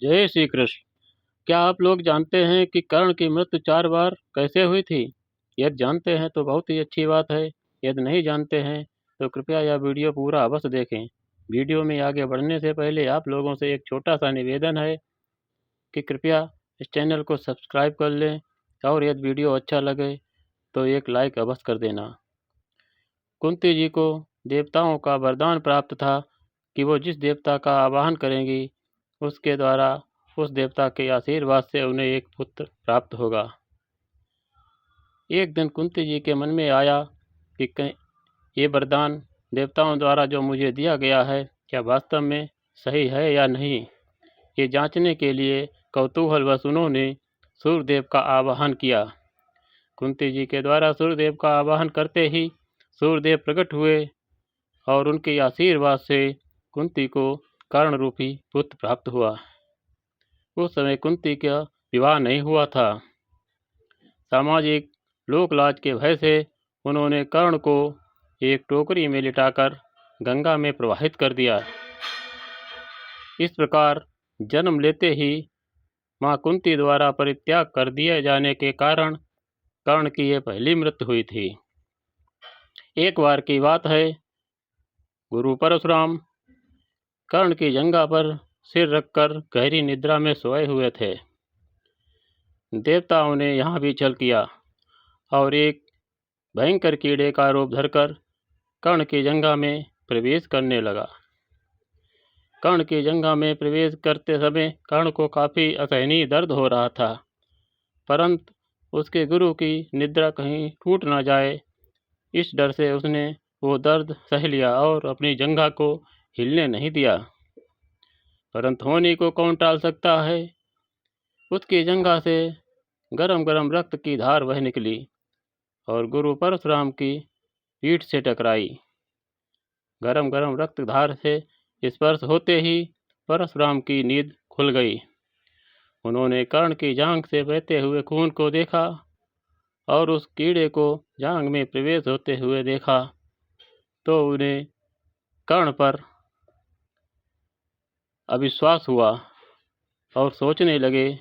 जय श्री कृष्ण। क्या आप लोग जानते हैं कि कर्ण की मृत्यु 4 बार कैसे हुई थी? यदि जानते हैं तो बहुत ही अच्छी बात है। यदि नहीं जानते हैं तो कृपया यह वीडियो पूरा अवश्य देखें। वीडियो में आगे बढ़ने से पहले आप लोगों से एक छोटा सा निवेदन है कि कृपया इस चैनल को सब्सक्राइब कर लें और यदि वीडियो अच्छा लगे तो एक लाइक अवश्य कर देना। कुंती जी को देवताओं का वरदान प्राप्त था कि वो जिस देवता का आवाहन करेंगी उसके द्वारा उस देवता के आशीर्वाद से उन्हें एक पुत्र प्राप्त होगा। एक दिन कुंती जी के मन में आया कि कहीं ये वरदान देवताओं द्वारा जो मुझे दिया गया है क्या वास्तव में सही है या नहीं, ये जांचने के लिए कौतूहलवश उन्होंने सूर्यदेव का आवाहन किया। कुंती जी के द्वारा सूर्यदेव का आवाहन करते ही सूर्यदेव प्रकट हुए और उनके आशीर्वाद से कुंती को कर्ण रूपी पुत्र प्राप्त हुआ। उस समय कुंती का विवाह नहीं हुआ था। सामाजिक लोकलाज के भय से उन्होंने कर्ण को एक टोकरी में लिटाकर गंगा में प्रवाहित कर दिया। इस प्रकार जन्म लेते ही मां कुंती द्वारा परित्याग कर दिए जाने के कारण कर्ण की यह पहली मृत्यु हुई थी। एक बार की बात है, गुरु परशुराम कर्ण की जंघा पर सिर रखकर गहरी निद्रा में सोए हुए थे। देवताओं ने यहाँ भी छल किया और एक भयंकर कीड़े का रूप धरकर कर्ण की जंघा में प्रवेश करने लगा। कर्ण की जंघा में प्रवेश करते समय कर्ण को काफ़ी असहनीय दर्द हो रहा था, परंतु उसके गुरु की निद्रा कहीं टूट न जाए, इस डर से उसने वो दर्द सह लिया और अपनी जंघा को हिलने नहीं दिया। परंतु होनी को कौन टाल सकता है। उसकी जंघा से गरम गरम रक्त की धार बह निकली और गुरु परशुराम की पीठ से टकराई। गरम गरम रक्त धार से स्पर्श होते ही परशुराम की नींद खुल गई। उन्होंने कर्ण की जांघ से बहते हुए खून को देखा और उस कीड़े को जांघ में प्रवेश होते हुए देखा तो उन्हें कर्ण पर अविश्वास हुआ और सोचने लगे,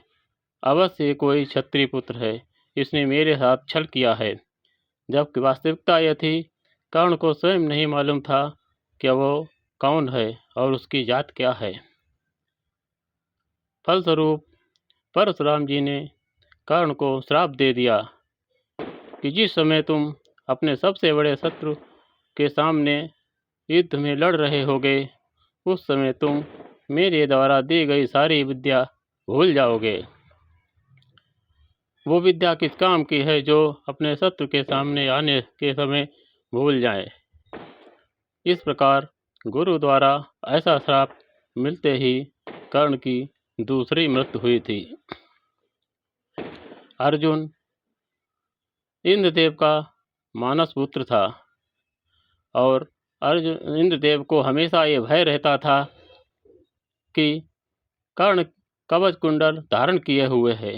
अवश्य कोई क्षत्रिय पुत्र है, इसने मेरे साथ छल किया है। जबकि वास्तविकता यह थी, कर्ण को स्वयं नहीं मालूम था कि वो कौन है और उसकी जात क्या है। फलस्वरूप परशुराम जी ने कर्ण को श्राप दे दिया कि जिस समय तुम अपने सबसे बड़े शत्रु के सामने युद्ध में लड़ रहे होगे, उस समय तुम मेरे द्वारा दी गई सारी विद्या भूल जाओगे। वो विद्या किस काम की है जो अपने शत्रु के सामने आने के समय भूल जाए। इस प्रकार गुरु द्वारा ऐसा श्राप मिलते ही कर्ण की दूसरी मृत्यु हुई थी। अर्जुन इंद्रदेव का मानस पुत्र था और अर्जुन इंद्रदेव को हमेशा ये भय रहता था कि कर्ण कवच कुंडल धारण किए हुए है।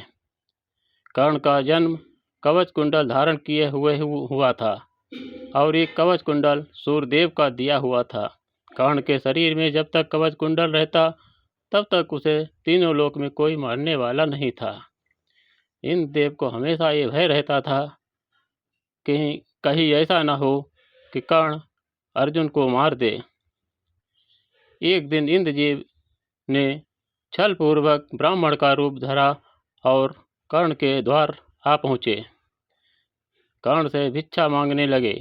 कर्ण का जन्म कवच कुंडल धारण किए हुए हुआ था और ये कवच कुंडल सूर्यदेव का दिया हुआ था। कर्ण के शरीर में जब तक कवच कुंडल रहता तब तक उसे तीनों लोक में कोई मारने वाला नहीं था। इंद्रदेव को हमेशा ये भय रहता था कि कहीं ऐसा न हो कि कर्ण अर्जुन को मार दे। एक दिन इंद्रदेव ने छल पूर्वक ब्राह्मण का रूप धरा और कर्ण के द्वार आ पहुँचे। कर्ण से भिक्षा मांगने लगे।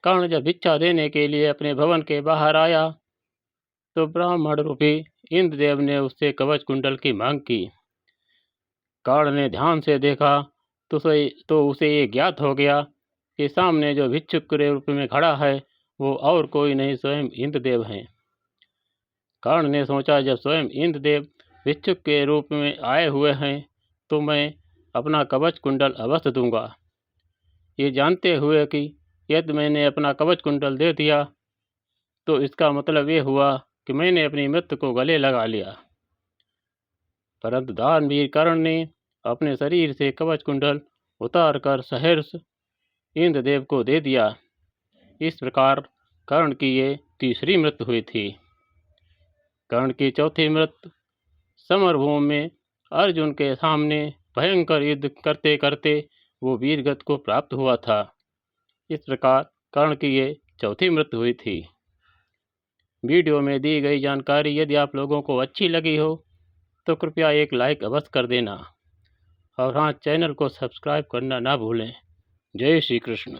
कर्ण जब भिक्षा देने के लिए अपने भवन के बाहर आया तो ब्राह्मण रूपी इंद्रदेव ने उससे कवच कुंडल की मांग की। कर्ण ने ध्यान से देखा तो उसे ये ज्ञात हो गया कि सामने जो भिक्षुक के रूप में खड़ा है वो और कोई नहीं, स्वयं इंद्रदेव हैं। कर्ण ने सोचा, जब स्वयं इंद्रदेव भिक्षुक के रूप में आए हुए हैं तो मैं अपना कवच कुंडल अवश्य दूंगा, ये जानते हुए कि यदि मैंने अपना कवच कुंडल दे दिया तो इसका मतलब ये हुआ कि मैंने अपनी मृत्यु को गले लगा लिया। परंतु दानवीर कर्ण ने अपने शरीर से कवच कुंडल उतार कर सहर्ष इंद्रदेव को दे दिया। इस प्रकार कर्ण की ये तीसरी मृत्यु हुई थी। कर्ण की चौथी मृत्यु समरभूमि में अर्जुन के सामने भयंकर युद्ध करते करते वो वीरगति को प्राप्त हुआ था। इस प्रकार कर्ण की ये चौथी मृत्यु हुई थी। वीडियो में दी गई जानकारी यदि आप लोगों को अच्छी लगी हो तो कृपया एक लाइक अवश्य कर देना और हाँ, चैनल को सब्सक्राइब करना ना भूलें। जय श्री कृष्ण।